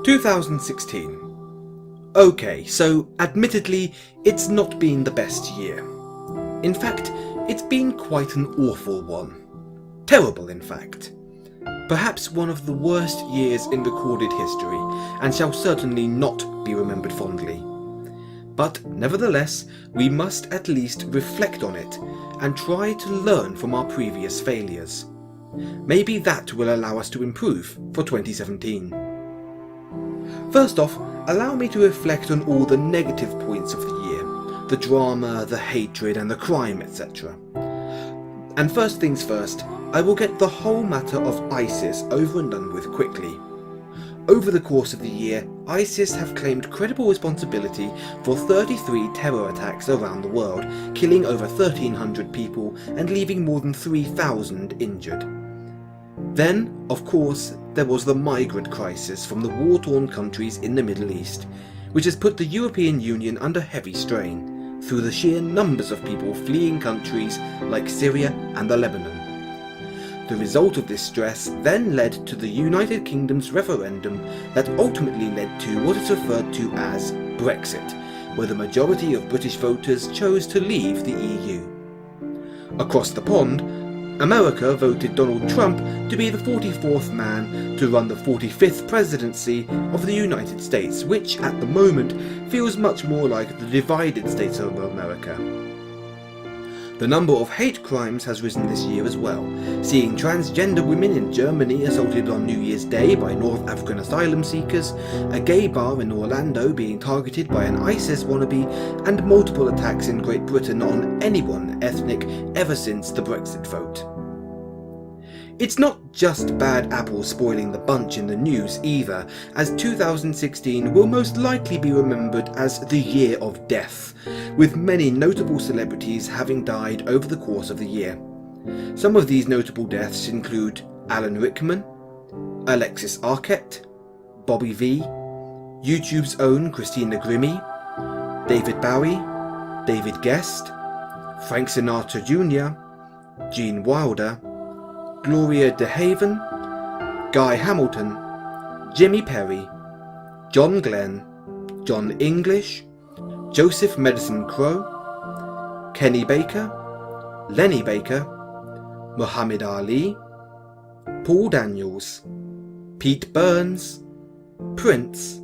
2016. Okay, so admittedly, it's not been the best year. In fact, it's been quite an awful one. Terrible, in fact. Perhaps one of the worst years in recorded history, and shall certainly not be remembered fondly. But nevertheless, we must at least reflect on it, and try to learn from our previous failures. Maybe that will allow us to improve for 2017. First off, allow me to reflect on all the negative points of the year, the drama, the hatred and the crime, etc. And first things first, I will get the whole matter of ISIS over and done with quickly. Over the course of the year, ISIS have claimed credible responsibility for 33 terror attacks around the world, killing over 1,300 people and leaving more than 3,000 injured. Then, of course, there was the migrant crisis from the war-torn countries in the Middle East, which has put the European Union under heavy strain, through the sheer numbers of people fleeing countries like Syria and the Lebanon. The result of this stress then led to the United Kingdom's referendum that ultimately led to what is referred to as Brexit, where the majority of British voters chose to leave the EU. Across the pond, America voted Donald Trump to be the 44th man to run the 45th presidency of the United States, which at the moment feels much more like the divided States of America. The number of hate crimes has risen this year as well, seeing transgender women in Germany assaulted on New Year's Day by North African asylum seekers, a gay bar in Orlando being targeted by an ISIS wannabe, and multiple attacks in Great Britain on anyone ethnic ever since the Brexit vote. It's not just bad apples spoiling the bunch in the news either, as 2016 will most likely be remembered as the year of death, with many notable celebrities having died over the course of the year. Some of these notable deaths include Alan Rickman, Alexis Arquette, Bobby V, YouTube's own Christina Grimmie, David Bowie, David Guest, Frank Sinatra Jr., Gene Wilder, Gloria DeHaven, Guy Hamilton, Jimmy Perry, John Glenn, John English, Joseph Medicine Crowe, Kenny Baker, Lenny Baker, Muhammad Ali, Paul Daniels, Pete Burns, Prince,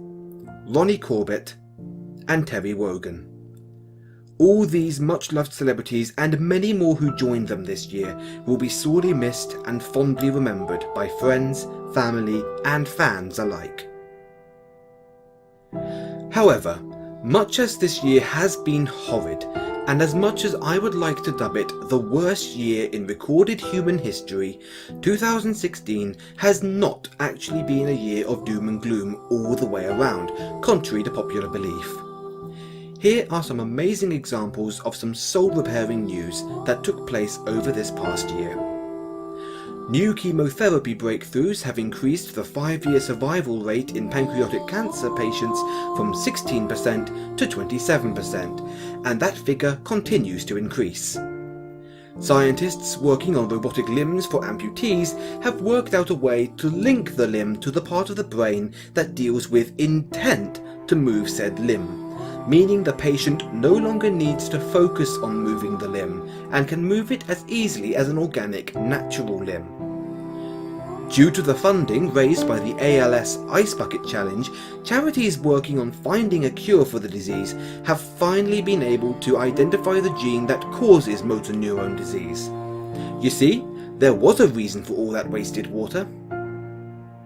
Ronnie Corbett, and Terry Wogan. All these much-loved celebrities and many more who joined them this year will be sorely missed and fondly remembered by friends, family and fans alike. However, much as this year has been horrid, and as much as I would like to dub it the worst year in recorded human history, 2016 has not actually been a year of doom and gloom all the way around, contrary to popular belief. Here are some amazing examples of some soul-repairing news that took place over this past year. New chemotherapy breakthroughs have increased the 5-year survival rate in pancreatic cancer patients from 16% to 27%, and that figure continues to increase. Scientists working on robotic limbs for amputees have worked out a way to link the limb to the part of the brain that deals with intent to move said limb, meaning the patient no longer needs to focus on moving the limb and can move it as easily as an organic, natural limb. Due to the funding raised by the ALS Ice Bucket Challenge, charities working on finding a cure for the disease have finally been able to identify the gene that causes motor neuron disease. You see, there was a reason for all that wasted water.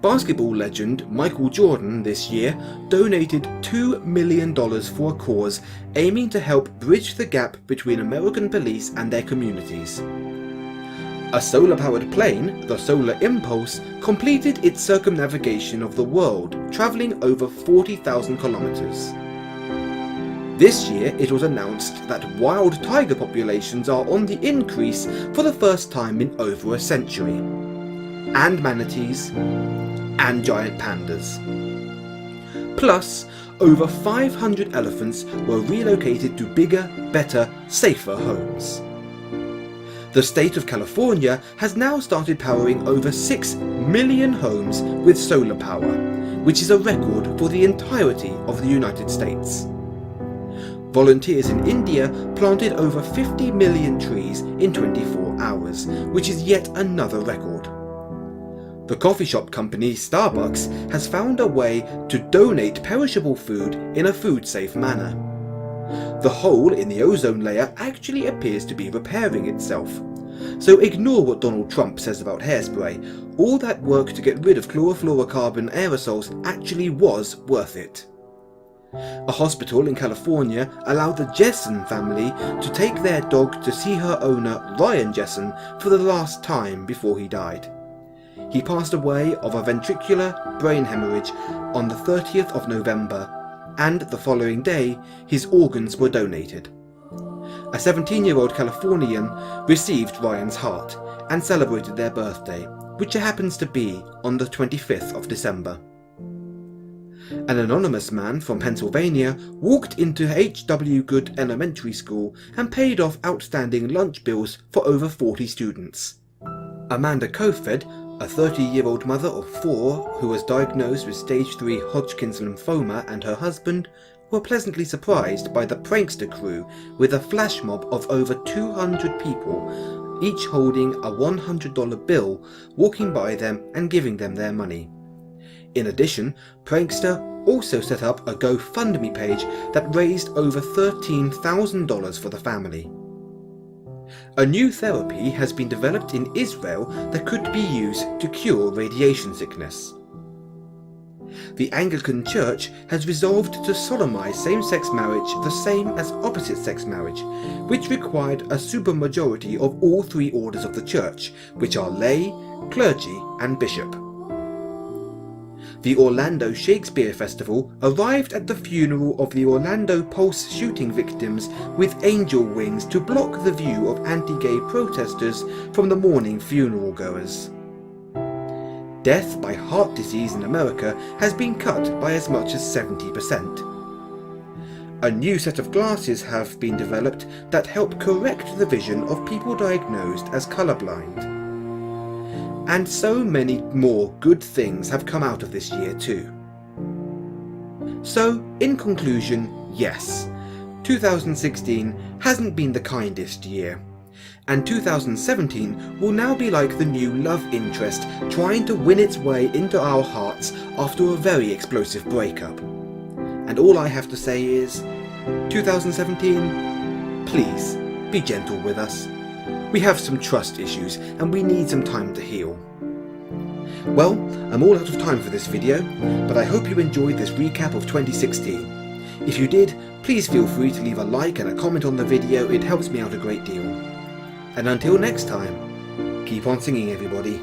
Basketball legend Michael Jordan this year donated $2 million for a cause aiming to help bridge the gap between American police and their communities. A solar-powered plane, the Solar Impulse, completed its circumnavigation of the world, travelling over 40,000 kilometres. This year it was announced that wild tiger populations are on the increase for the first time in over a century. And manatees, and giant pandas. Plus, over 500 elephants were relocated to bigger, better, safer homes. The state of California has now started powering over 6 million homes with solar power, which is a record for the entirety of the United States. Volunteers in India planted over 50 million trees in 24 hours, which is yet another record. The coffee shop company Starbucks has found a way to donate perishable food in a food-safe manner. The hole in the ozone layer actually appears to be repairing itself. So ignore what Donald Trump says about hairspray. All that work to get rid of chlorofluorocarbon aerosols actually was worth it. A hospital in California allowed the Jessen family to take their dog to see her owner Ryan Jessen for the last time before he died. He passed away of a ventricular brain hemorrhage on the 30th of November, and the following day his organs were donated. A 17-year-old Californian received Ryan's heart and celebrated their birthday, which happens to be on the 25th of December. An anonymous man from Pennsylvania walked into H.W. Good Elementary School and paid off outstanding lunch bills for over 40 students. Amanda Kofed, a 30-year-old mother of 4 who was diagnosed with stage 3 Hodgkin's lymphoma, and her husband were pleasantly surprised by the prankster crew with a flash mob of over 200 people, each holding a $100 bill, walking by them and giving them their money. In addition, Prankster also set up a GoFundMe page that raised over $13,000 for the family. A new therapy has been developed in Israel that could be used to cure radiation sickness. The Anglican Church has resolved to solemnize same-sex marriage the same as opposite-sex marriage, which required a supermajority of all 3 orders of the Church, which are lay, clergy, and bishop. The Orlando Shakespeare Festival arrived at the funeral of the Orlando Pulse shooting victims with angel wings to block the view of anti-gay protesters from the mourning funeral goers. Death by heart disease in America has been cut by as much as 70%. A new set of glasses have been developed that help correct the vision of people diagnosed as colorblind. And so many more good things have come out of this year too. So, in conclusion, yes, 2016 hasn't been the kindest year. And 2017 will now be like the new love interest trying to win its way into our hearts after a very explosive breakup. And all I have to say is, 2017, please be gentle with us. We have some trust issues and we need some time to heal. Well, I'm all out of time for this video, but I hope you enjoyed this recap of 2016. If you did, please feel free to leave a like and a comment on the video, it helps me out a great deal. And until next time, keep on singing everybody.